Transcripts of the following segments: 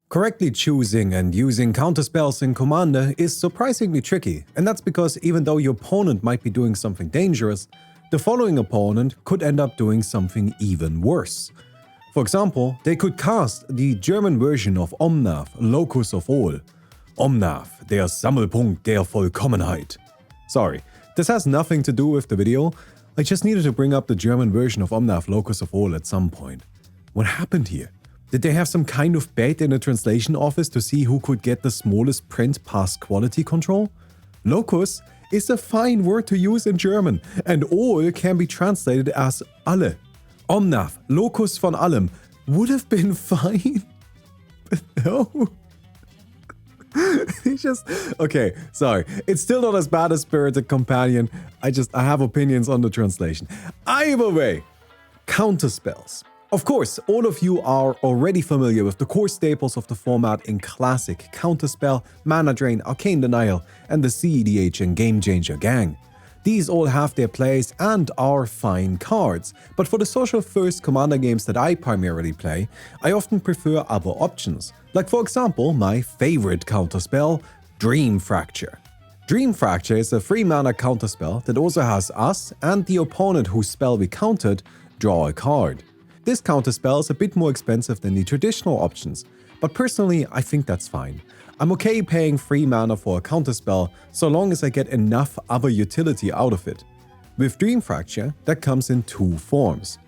Correctly choosing and using counterspells in Commander is surprisingly tricky, and that's because even though your opponent might be doing something dangerous, the following opponent could end up doing something even worse. For example, they could cast the German version of Omnath, Locus of All. Omnath, der Sammelpunkt der Vollkommenheit. Sorry, this has nothing to do with the video, I just needed to bring up the German version of Omnath, Locus of All at some point. What happened here? Did they have some kind of bet in the translation office to see who could get the smallest print past quality control? Locus is a fine word to use in German, and all can be translated as alle. Omnath, Locus von allem, would have been fine, but no. Okay, sorry. It's still not as bad as Spirited Companion. I have opinions on the translation. Either way, counterspells. Of course, all of you are already familiar with the core staples of the format in Classic: Counterspell, Mana Drain, Arcane Denial, and the CEDH and Game Changer gang. These all have their place and are fine cards, but for the social-first Commander games that I primarily play, I often prefer other options, like for example my favorite counterspell, Dream Fracture. Dream Fracture is a 3-mana counterspell that also has us and the opponent whose spell we countered draw a card. This counterspell is a bit more expensive than the traditional options, but personally I think that's fine. I'm okay paying 3 mana for a counterspell so long as I get enough other utility out of it. With Dream Fracture, that comes in 2 forms.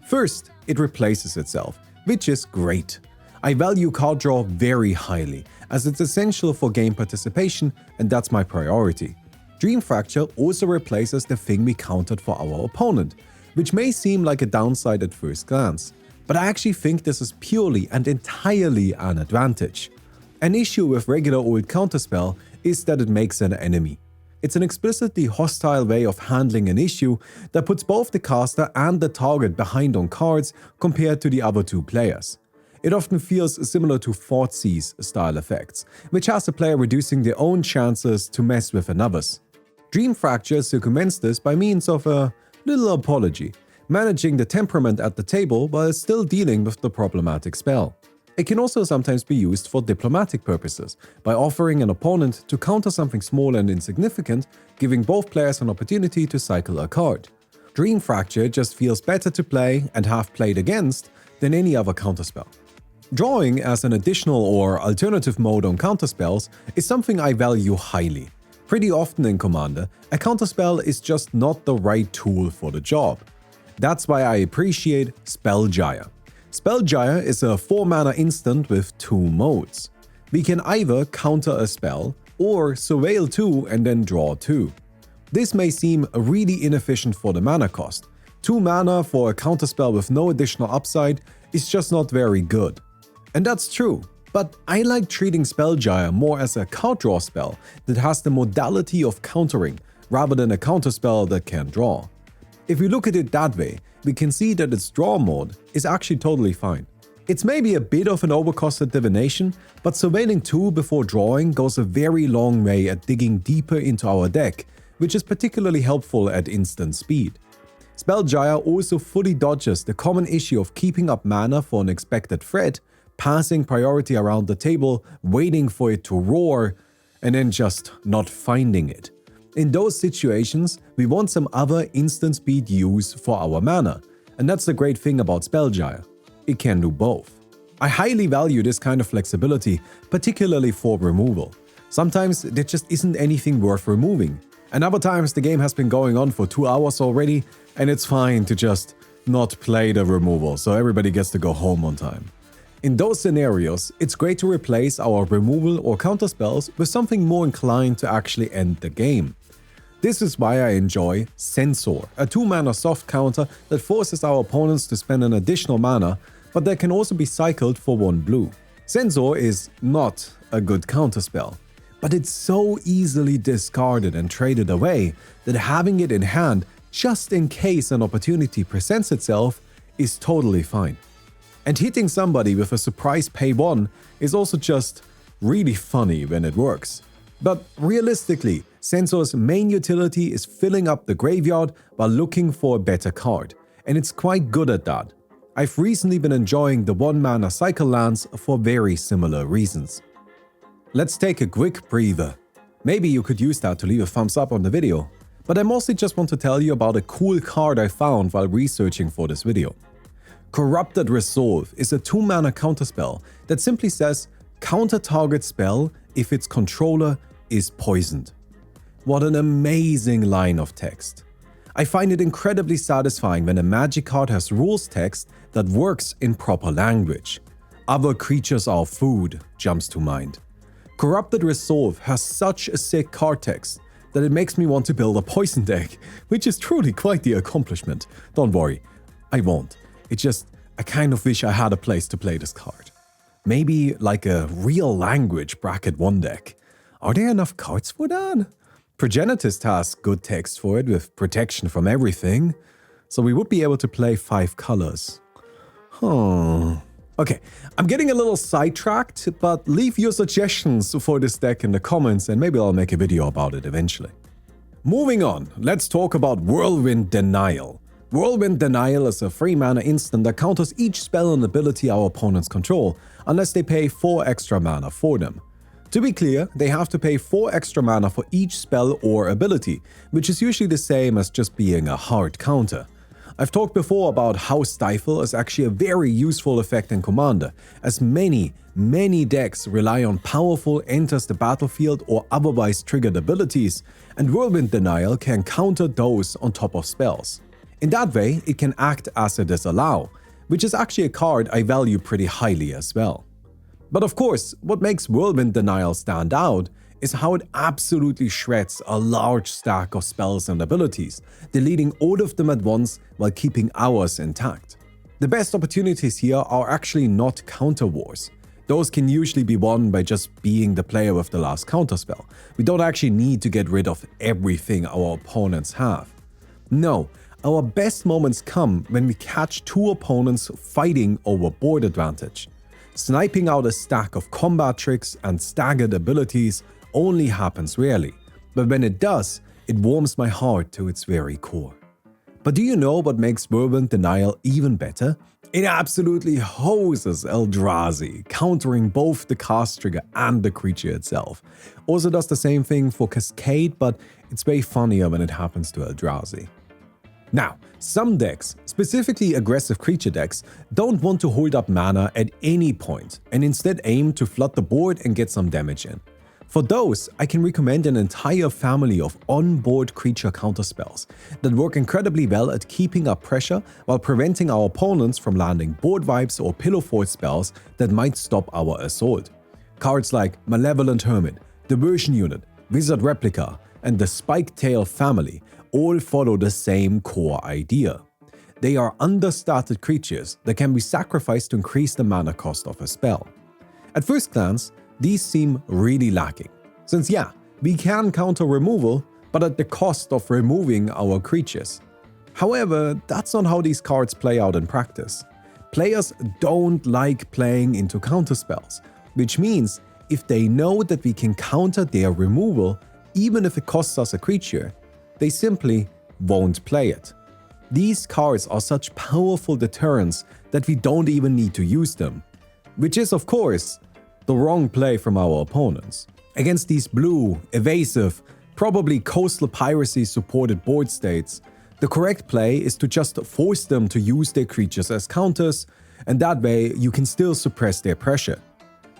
First, it replaces itself, which is great. I value card draw very highly, as it's essential for game participation, and that's my priority. Dream Fracture also replaces the thing we countered for our opponent, which may seem like a downside at first glance, but I actually think this is purely and entirely an advantage. An issue with regular old counterspell is that it makes an enemy. It's an explicitly hostile way of handling an issue that puts both the caster and the target behind on cards compared to the other 2 players. It often feels similar to Thoughtseize style effects, which has the player reducing their own chances to mess with another's. Dream Fracture circumvents this by means of a little apology, managing the temperament at the table while still dealing with the problematic spell. It can also sometimes be used for diplomatic purposes, by offering an opponent to counter something small and insignificant, giving both players an opportunity to cycle a card. Dream Fracture just feels better to play and have played against than any other counterspell. Drawing as an additional or alternative mode on counterspells is something I value highly. Pretty often in Commander, a counterspell is just not the right tool for the job. That's why I appreciate Spellgyre. Spellgyre is a 4-mana instant with 2 modes. We can either counter a spell or surveil 2 and then draw 2. This may seem really inefficient for the mana cost. 2 mana for a counterspell with no additional upside is just not very good. And that's true, but I like treating Spellgyre more as a card draw spell that has the modality of countering rather than a counterspell that can draw. If we look at it that way, we can see that its draw mode is actually totally fine. It's maybe a bit of an overcosted divination, but surveilling 2 before drawing goes a very long way at digging deeper into our deck, which is particularly helpful at instant speed. Spellgyre also fully dodges the common issue of keeping up mana for an expected threat, passing priority around the table, waiting for it to roar, and then just not finding it. In those situations, we want some other instant speed use for our mana, and that's the great thing about Spellgyre. It can do both. I highly value this kind of flexibility, particularly for removal. Sometimes there just isn't anything worth removing, and other times the game has been going on for 2 hours already, and it's fine to just not play the removal so everybody gets to go home on time. In those scenarios, it's great to replace our removal or counterspells with something more inclined to actually end the game. This is why I enjoy Censor, a 2-mana soft counter that forces our opponents to spend an additional mana, but that can also be cycled for 1 blue. Censor is not a good counterspell, but it's so easily discarded and traded away that having it in hand just in case an opportunity presents itself is totally fine. And hitting somebody with a surprise pay 1 is also just really funny when it works. But realistically, Censor's main utility is filling up the graveyard while looking for a better card, and it's quite good at that. I've recently been enjoying the 1-mana cycle lands for very similar reasons. Let's take a quick breather. Maybe you could use that to leave a thumbs up on the video, but I mostly just want to tell you about a cool card I found while researching for this video. Corrupted Resolve is a 2-mana counterspell that simply says counter target spell if its controller is poisoned. What an amazing line of text. I find it incredibly satisfying when a magic card has rules text that works in proper language. Other creatures are food jumps to mind. Corrupted Resolve has such a sick card text that it makes me want to build a poison deck, which is truly quite the accomplishment. Don't worry, I won't. I kind of wish I had a place to play this card. Maybe like a real language bracket 1 deck. Are there enough cards for that? Progenitist has good text for it with protection from everything, so we would be able to play 5 colors. Okay, I'm getting a little sidetracked, but leave your suggestions for this deck in the comments and maybe I'll make a video about it eventually. Moving on, let's talk about Whirlwind Denial. Whirlwind Denial is a 3-mana instant that counters each spell and ability our opponents control, unless they pay 4 extra mana for them. To be clear, they have to pay 4 extra mana for each spell or ability, which is usually the same as just being a hard counter. I've talked before about how Stifle is actually a very useful effect in Commander, as many decks rely on powerful enters the battlefield or otherwise triggered abilities, and Whirlwind Denial can counter those on top of spells. In that way, it can act as a disallow, which is actually a card I value pretty highly as well. But of course, what makes Whirlwind Denial stand out is how it absolutely shreds a large stack of spells and abilities, deleting all of them at once while keeping ours intact. The best opportunities here are actually not counter wars. Those can usually be won by just being the player with the last counterspell. We don't actually need to get rid of everything our opponents have. No, our best moments come when we catch 2 opponents fighting over board advantage. Sniping out a stack of combat tricks and staggered abilities only happens rarely, but when it does, it warms my heart to its very core. But do you know what makes Whirlwind Denial even better? It absolutely hoses Eldrazi, countering both the cast trigger and the creature itself. Also does the same thing for Cascade, but it's way funnier when it happens to Eldrazi. Now, some decks, specifically aggressive creature decks, don't want to hold up mana at any point and instead aim to flood the board and get some damage in. For those, I can recommend an entire family of on-board creature counterspells that work incredibly well at keeping up pressure while preventing our opponents from landing board wipes or pillow fort spells that might stop our assault. Cards like Malevolent Hermit, Diversion Unit, Wizard Replica, and the Spiketail family all follow the same core idea. They are understated creatures that can be sacrificed to increase the mana cost of a spell. At first glance, these seem really lacking, since we can counter removal, but at the cost of removing our creatures. However, that's not how these cards play out in practice. Players don't like playing into counterspells, which means if they know that we can counter their removal, even if it costs us a creature, they simply won't play it. These cards are such powerful deterrents that we don't even need to use them, which is, of course, the wrong play from our opponents. Against these blue, evasive, probably coastal piracy supported board states, the correct play is to just force them to use their creatures as counters, and that way you can still suppress their pressure.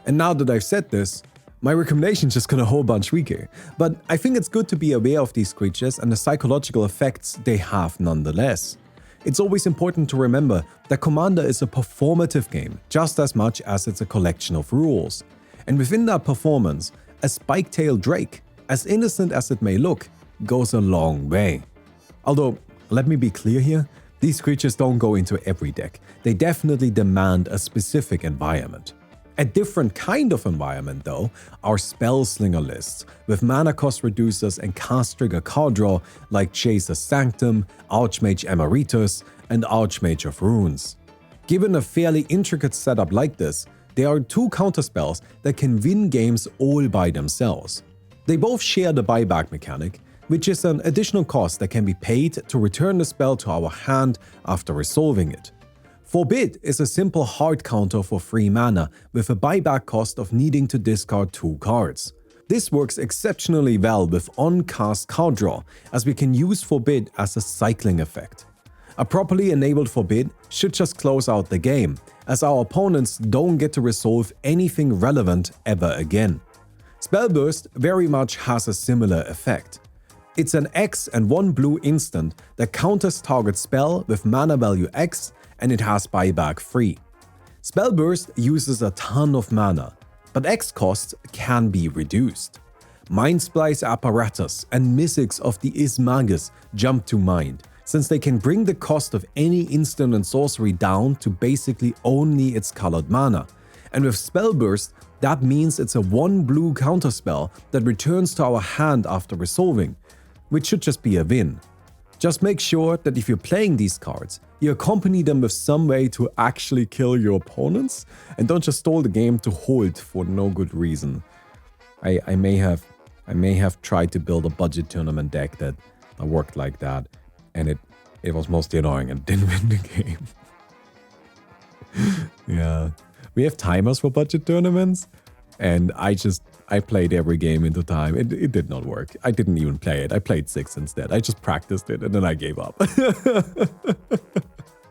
And now that I've said this, my recommendation just got a whole bunch weaker, but I think it's good to be aware of these creatures and the psychological effects they have nonetheless. It's always important to remember that Commander is a performative game just as much as it's a collection of rules. And within that performance, a Spiketail Drake, as innocent as it may look, goes a long way. Although, let me be clear here, these creatures don't go into every deck. They definitely demand a specific environment. A different kind of environment, though, are Spellslinger lists, with mana cost reducers and cast trigger card draw like Chaser's Sanctum, Archmage Emeritus, and Archmage of Runes. Given a fairly intricate setup like this, there are 2 counterspells that can win games all by themselves. They both share the buyback mechanic, which is an additional cost that can be paid to return the spell to our hand after resolving it. Forbid is a simple hard counter for free mana with a buyback cost of needing to discard 2 cards. This works exceptionally well with on-cast card draw, as we can use Forbid as a cycling effect. A properly enabled Forbid should just close out the game, as our opponents don't get to resolve anything relevant ever again. Spellburst very much has a similar effect. It's an X and 1 blue instant that counters target spell with mana value X, and it has buyback free. Spellburst uses a ton of mana, but X costs can be reduced. Mind Splice Apparatus and Mystics of the Ismagus jump to mind, since they can bring the cost of any instant and sorcery down to basically only its colored mana. And with Spellburst, that means it's a 1 blue counterspell that returns to our hand after resolving, which should just be a win. Just make sure that if you're playing these cards, you accompany them with some way to actually kill your opponents, and don't just stall the game to hold for no good reason. I may have tried to build a budget tournament deck that worked like that, and it was mostly annoying and didn't win the game. Yeah, we have timers for budget tournaments, and I played every game into time. It did not work. I didn't even play it. I played 6 instead. I just practiced it and then I gave up.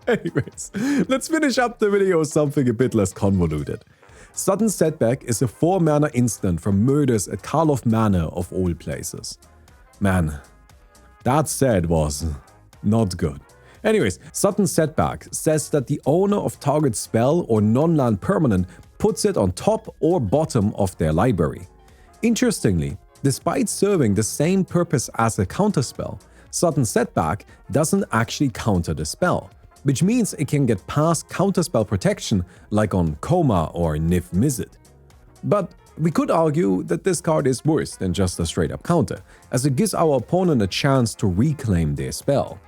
Anyways, let's finish up the video with something a bit less convoluted. Sudden Setback is a 4 mana instant from Murders at Karlov Manor of all places. Man, that set was not good. Anyways, Sudden Setback says that the owner of target spell or non-land permanent puts it on top or bottom of their library. Interestingly, despite serving the same purpose as a counterspell, Sudden Setback doesn't actually counter the spell, which means it can get past counterspell protection like on Coma or Nif Mizzet. But we could argue that this card is worse than just a straight up counter, as it gives our opponent a chance to reclaim their spell.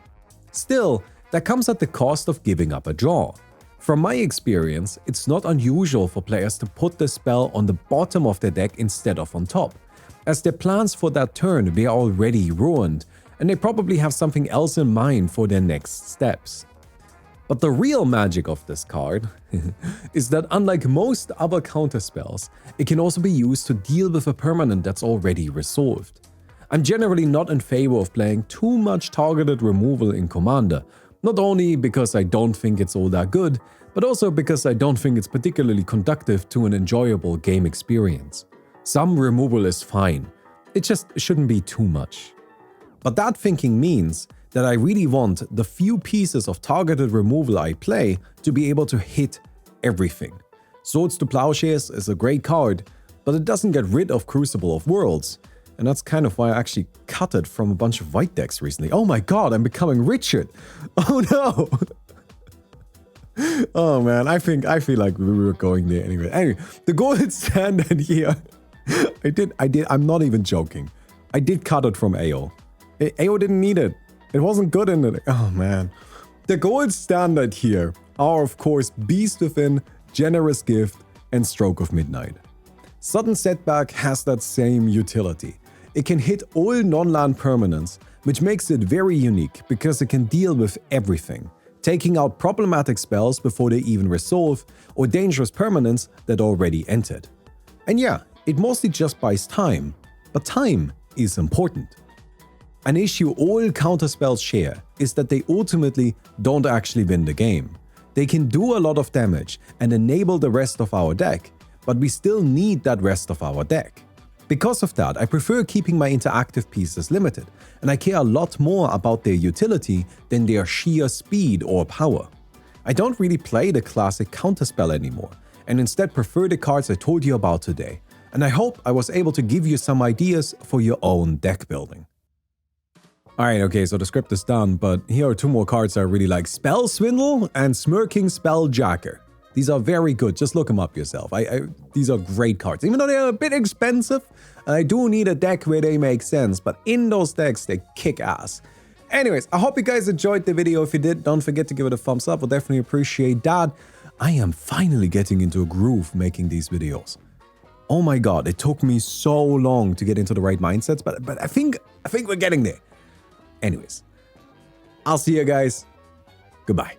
Still, that comes at the cost of giving up a draw. From my experience, it's not unusual for players to put the spell on the bottom of their deck instead of on top, as their plans for that turn were already ruined, and they probably have something else in mind for their next steps. But the real magic of this card is that unlike most other counterspells, it can also be used to deal with a permanent that's already resolved. I'm generally not in favor of playing too much targeted removal in Commander, not only because I don't think it's all that good, but also because I don't think it's particularly conducive to an enjoyable game experience. Some removal is fine, it just shouldn't be too much. But that thinking means that I really want the few pieces of targeted removal I play to be able to hit everything. Swords to Plowshares is a great card, but it doesn't get rid of Crucible of Worlds. And that's kind of why I actually cut it from a bunch of white decks recently. Oh my god, I'm becoming Richard! Oh no! Oh man, I feel like we were going there anyway. Anyway, the gold standard here. I'm not even joking. I did cut it from AO. AO didn't need it. It wasn't good in it. Oh man. The gold standard here are of course Beast Within, Generous Gift, and Stroke of Midnight. Sudden Setback has that same utility. It can hit all non-land permanents, which makes it very unique because it can deal with everything, taking out problematic spells before they even resolve, or dangerous permanents that already entered. And yeah, it mostly just buys time, but time is important. An issue all counterspells share is that they ultimately don't actually win the game. They can do a lot of damage and enable the rest of our deck, but we still need that rest of our deck. Because of that, I prefer keeping my interactive pieces limited, and I care a lot more about their utility than their sheer speed or power. I don't really play the classic counterspell anymore, and instead prefer the cards I told you about today, and I hope I was able to give you some ideas for your own deck building. Alright, okay, so the script is done, but here are 2 more cards I really like. Spell Swindle and Smirking Spellgyre. These are very good, just look them up yourself. These are great cards, even though they're a bit expensive, and I do need a deck where they make sense, but in those decks, they kick ass. Anyways, I hope you guys enjoyed the video. If you did, don't forget to give it a thumbs up, we'll definitely appreciate that. I am finally getting into a groove making these videos. Oh my god, it took me so long to get into the right mindsets, but I think we're getting there. Anyways, I'll see you guys. Goodbye.